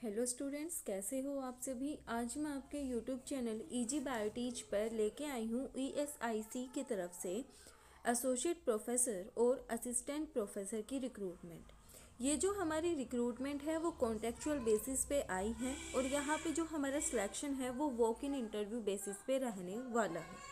Hello students, कैसे हो आप सभी। आज मैं आपके यूट्यूब चैनल इजी बायोटीच पर लेके आई हूँ ESIC की तरफ से एसोसिएट प्रोफेसर और असिस्टेंट प्रोफेसर की रिक्रूटमेंट। ये जो हमारी रिक्रूटमेंट है वो कॉन्टेक्चुअल बेसिस पे आई है और यहाँ पे जो हमारा सिलेक्शन है वो वॉक इन इंटरव्यू बेसिस पे रहने वाला है।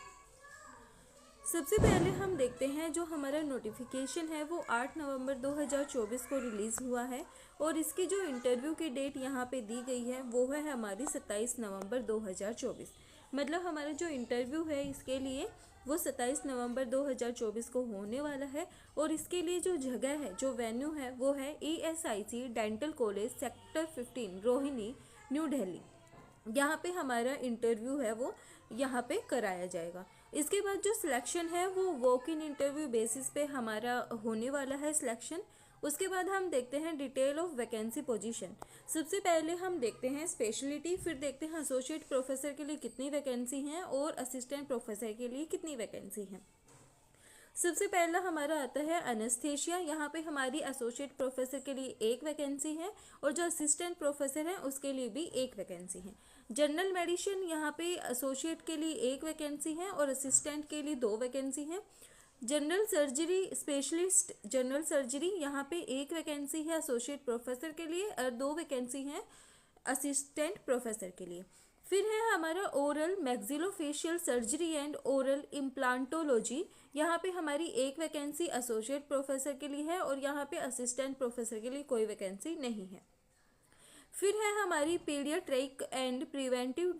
सबसे पहले हम देखते हैं जो हमारा नोटिफिकेशन है वो 8 नवंबर 2024 को रिलीज़ हुआ है और इसकी जो इंटरव्यू की डेट यहाँ पे दी गई है वो है हमारी 27 नवंबर 2024। मतलब हमारा जो इंटरव्यू है इसके लिए वो 27 नवंबर 2024 को होने वाला है और इसके लिए जो जगह है, जो वेन्यू है वो है ESIC dental college sector 15 Rohini, new Delhi. यहाँ पे हमारा इंटरव्यू है वो यहाँ पे कराया जाएगा। इसके बाद जो सिलेक्शन है वो वॉक इन इंटरव्यू बेसिस पे हमारा होने वाला है सिलेक्शन। उसके बाद हम देखते हैं डिटेल ऑफ वैकेंसी पोजीशन। सबसे पहले हम देखते हैं स्पेशलिटी, फिर देखते हैं एसोसिएट प्रोफेसर के लिए कितनी वैकेंसी हैं और असिस्टेंट प्रोफेसर के लिए कितनी वैकेंसी हैं। सबसे पहला हमारा आता है एनेस्थेशिया। यहाँ पे हमारी एसोसिएट प्रोफेसर के लिए एक वैकेंसी है और जो असिस्टेंट प्रोफेसर है उसके लिए भी एक वैकेंसी है। जनरल मेडिसिन, यहाँ पे एसोसिएट के लिए एक वैकेंसी है और असिस्टेंट के लिए दो वैकेंसी है। General surgery specialist general surgery, यहाँ पे एक वैकेंसी है एसोसिएट प्रोफेसर के लिए और दो वैकेंसी हैं असिस्टेंट प्रोफेसर के लिए। फिर है हमारा oral maxillofacial surgery and oral implantology. यहाँ पे हमारी एक वैकेंसी एसोसिएट प्रोफेसर के लिए है और यहाँ पे असिस्टेंट प्रोफेसर के लिए कोई वैकेंसी नहीं है। फिर है हमारी पीडियाट्रिक एंड प्रिवेंटिव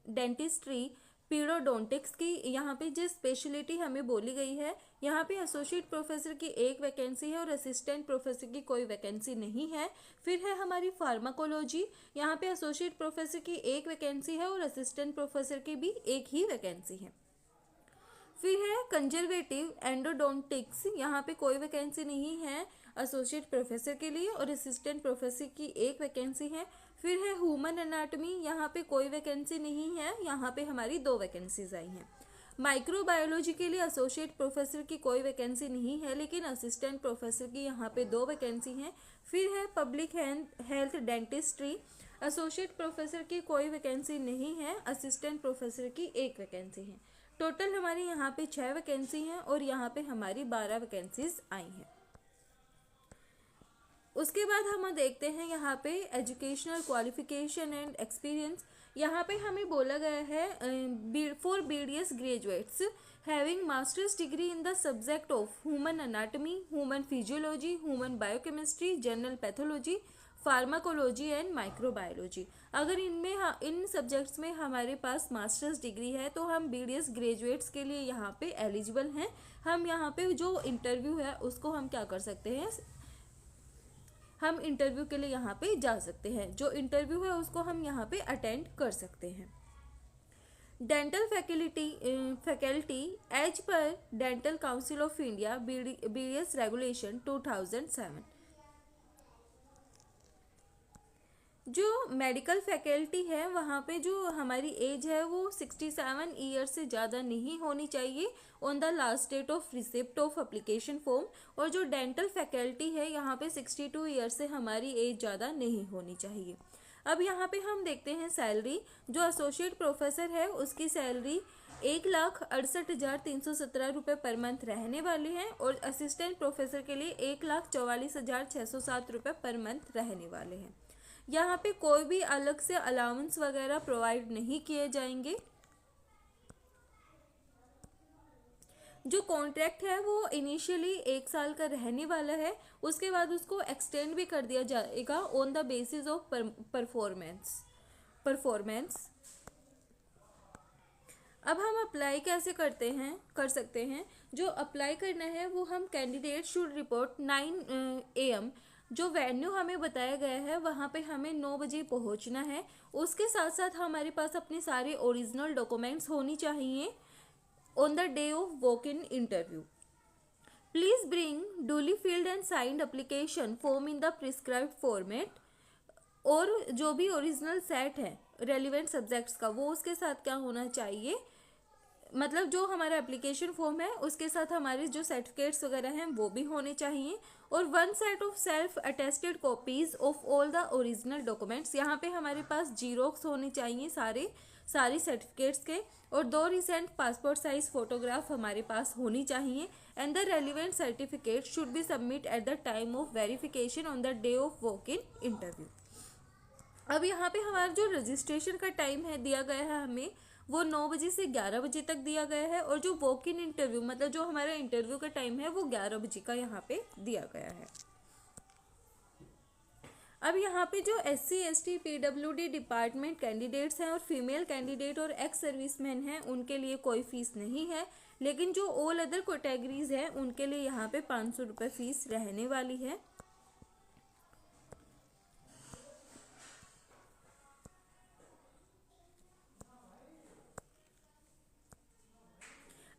डेंटिस्ट्री पीडोडोंटिक्स की। यहाँ पे जो स्पेशलिटी हमें बोली गई है, यहाँ पे एसोसिएट प्रोफेसर की एक वैकेंसी है और असिस्टेंट प्रोफेसर की कोई वैकेंसी नहीं है। फिर है हमारी फार्माकोलॉजी, यहाँ पे एसोसिएट प्रोफेसर की एक वैकेंसी है और असिस्टेंट प्रोफेसर की भी एक ही वैकेंसी है। फिर है कंजर्वेटिव एंडोडोंटिक्स, यहाँ पे कोई वैकेंसी नहीं है एसोसिएट प्रोफेसर के लिए और असिस्टेंट प्रोफेसर की एक वैकेंसी है। फिर है ह्यूमन एनाटॉमी, यहाँ पे कोई वैकेंसी नहीं है, यहाँ पे हमारी दो वैकेंसीज आई हैं। माइक्रोबायोलॉजी के लिए एसोसिएट प्रोफेसर की कोई वैकेंसी नहीं है लेकिन असिस्टेंट प्रोफेसर की यहाँ पे दो वैकेंसी हैं। फिर है public health dentistry, associate professor की कोई वैकेंसी नहीं है, असिस्टेंट प्रोफेसर की एक वैकेंसी है। टोटल हमारी यहाँ पे 6 वैकेंसी हैं और यहाँ पे हमारी 12 वैकेंसीज आई हैं। उसके बाद हम देखते हैं यहाँ पे एजुकेशनल क्वालिफिकेशन एंड एक्सपीरियंस। यहाँ पे हमें बोला गया है for BDS graduates having masters degree in the subject of human anatomy, human physiology, human biochemistry, general pathology, pharmacology and microbiology. अगर इन सब्जेक्ट्स में हमारे पास मास्टर्स डिग्री है तो हम BDS ग्रेजुएट्स के लिए यहाँ पे एलिजिबल हैं। हम यहाँ पे जो इंटरव्यू है उसको हम क्या कर सकते हैं, हम इंटरव्यू के लिए यहाँ पे जा सकते हैं। जो इंटरव्यू है उसको हम यहाँ पे अटेंड कर सकते हैं। Dental faculty as per dental council of India BDS regulation 2007। जो मेडिकल फैकल्टी है वहाँ पे जो हमारी एज है वो 67 ईयर से ज़्यादा नहीं होनी चाहिए on the last date of receipt of application form. और जो डेंटल फैकल्टी है यहाँ पे 62 ईयर से हमारी एज ज़्यादा नहीं होनी चाहिए। अब यहाँ पे हम देखते हैं सैलरी। जो एसोसिएट प्रोफेसर है उसकी सैलरी 1,68,317 रुपये पर मंथ रहने वाली है और असिस्टेंट प्रोफेसर के लिए 1,44,607 रुपये पर मंथ रहने वाले हैं। यहाँ पे कोई भी अलग से अलाउंस वगैरह प्रोवाइड नहीं किए जाएंगे। जो कॉन्ट्रैक्ट है वो इनिशियली 1 साल का रहने वाला है, उसके बाद उसको एक्सटेंड भी कर दिया जाएगा on the basis of performance. अब हम अप्लाई कैसे कर सकते हैं। जो अप्लाई करना है वो हम कैंडिडेट शुड रिपोर्ट 9 AM। जो वेन्यू हमें बताया गया है वहाँ पे हमें 9 बजे पहुँचना है। उसके साथ साथ हमारे पास अपने सारे ओरिजिनल डॉक्यूमेंट्स होनी चाहिए on the day of walk in interview. Please bring duly field and signed application form in the prescribed format. और जो भी ओरिजिनल सेट है रेलिवेंट सब्जेक्ट्स का वो उसके साथ क्या होना चाहिए, मतलब जो हमारा एप्लीकेशन फॉर्म है उसके साथ हमारे जो सर्टिफिकेट्स वगैरह हैं वो भी होने चाहिए, और 1 set of self attested copies of all the original documents. यहाँ पे हमारे पास जीरोक्स होने चाहिए सारी सर्टिफिकेट्स के, और 2 रिसेंट पासपोर्ट साइज फोटोग्राफ हमारे पास होनी चाहिए। And the relevant certificate should be submit at the time of verification on the day of walk in interview. अब यहाँ पे हमारा जो रजिस्ट्रेशन का टाइम है दिया गया है हमें, वो 9 बजे से 11 बजे तक दिया गया है, और जो वॉक इन इंटरव्यू मतलब जो हमारा इंटरव्यू का टाइम है वो 11 बजे का यहाँ पे दिया गया है। अब यहाँ पे जो SC ST PWD department candidates हैं और फीमेल कैंडिडेट और एक्स सर्विसमैन हैं उनके लिए कोई फ़ीस नहीं है, लेकिन जो ऑल अदर कैटेगरीज हैं उनके लिए यहाँ पे 500 रुपये फ़ीस रहने वाली है।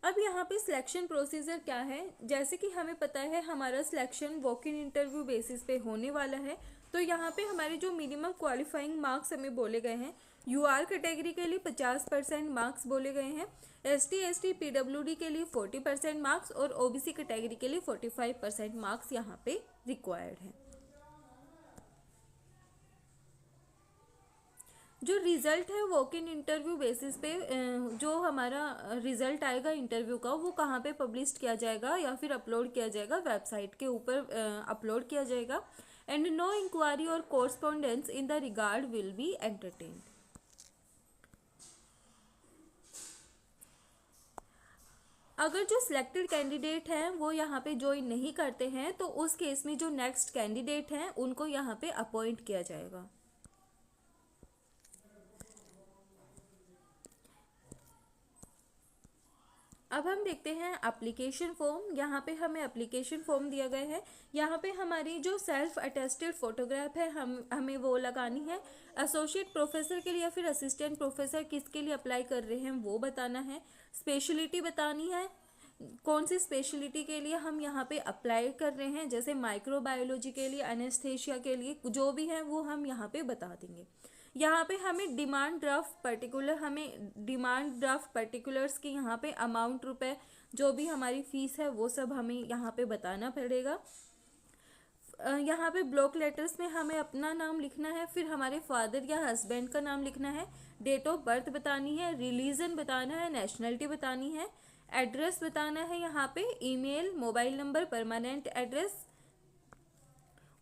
अब यहाँ पे सिलेक्शन प्रोसीजर क्या है, जैसे कि हमें पता है हमारा selection walk in interview basis पे होने वाला है। तो यहाँ पे हमारे जो मिनिमम क्वालिफाइंग मार्क्स हमें बोले गए हैं, UR कैटेगरी के लिए 50% मार्क्स बोले गए हैं, ST ST PWD के लिए 40% मार्क्स, और OBC कैटेगरी के लिए 45% मार्क्स यहाँ पे रिक्वायर्ड हैं। जो रिज़ल्ट है वॉक इन इंटरव्यू बेसिस पे जो हमारा रिज़ल्ट आएगा इंटरव्यू का वो कहाँ पे पब्लिश किया जाएगा या फिर अपलोड किया जाएगा, वेबसाइट के ऊपर अपलोड किया जाएगा। एंड नो इंक्वायरी और correspondence in the regard will be entertained. अगर जो सिलेक्टेड कैंडिडेट हैं वो यहाँ पे ज्वाइन नहीं करते हैं तो उस केस में जो नेक्स्ट कैंडिडेट हैं उनको यहाँ पे अपॉइंट किया जाएगा। अब हम देखते हैं एप्लीकेशन फॉर्म। यहाँ पे हमें एप्लीकेशन फॉर्म दिया गया है। यहाँ पे हमारी जो सेल्फ अटेस्टेड फोटोग्राफ है हमें वो लगानी है। एसोसिएट प्रोफेसर के लिए या फिर असिस्टेंट प्रोफेसर किसके लिए अप्लाई कर रहे हैं वो बताना है। स्पेशलिटी बतानी है, कौन सी स्पेशलिटी के लिए हम यहाँ पे अप्लाई कर रहे हैं, जैसे माइक्रोबायोलॉजी के लिए, एनेस्थेशिया के लिए, जो भी है वो हम यहाँ पे बता देंगे। यहाँ पे हमें डिमांड ड्राफ्ट पर्टिकुलर्स की यहाँ पे अमाउंट रुपए जो भी हमारी फ़ीस है वो सब हमें यहाँ पे बताना पड़ेगा। यहाँ पे ब्लॉक लेटर्स में हमें अपना नाम लिखना है, फिर हमारे फादर या हस्बैंड का नाम लिखना है, डेट ऑफ बर्थ बतानी है, रिलीजन बताना है, नेशनलिटी बतानी है, एड्रेस बताना है, यहाँ पे email, mobile number, permanent address.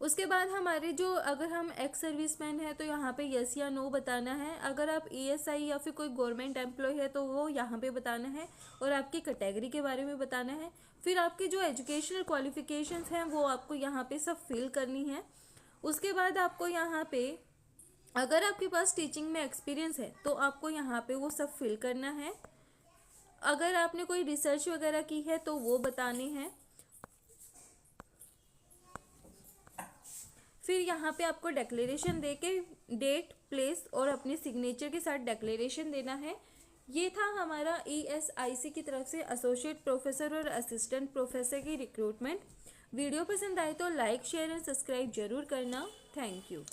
उसके बाद हमारे जो अगर हम एक्स सर्विसमैन है तो यहाँ पे यस या नो बताना है। अगर आप ESI या फिर कोई गवर्नमेंट एम्प्लॉय है तो वो यहाँ पे बताना है, और आपकी कैटेगरी के बारे में बताना है। फिर आपकी जो एजुकेशनल क्वालिफिकेशंस हैं वो आपको यहाँ पे सब फिल करनी है। उसके बाद आपको यहाँ पे अगर आपके पास टीचिंग में एक्सपीरियंस है तो आपको यहाँ पे वो सब फिल करना है। अगर आपने कोई रिसर्च वगैरह की है तो वो बताने हैं। फिर यहाँ पे आपको डिक्लेरेशन दे के डेट, प्लेस और अपने सिग्नेचर के साथ डिक्लेरेशन देना है। ये था हमारा ESIC की तरफ से एसोसिएट प्रोफेसर और असिस्टेंट प्रोफेसर की रिक्रूटमेंट। वीडियो पसंद आए तो लाइक, शेयर एंड सब्सक्राइब जरूर करना। Thank you.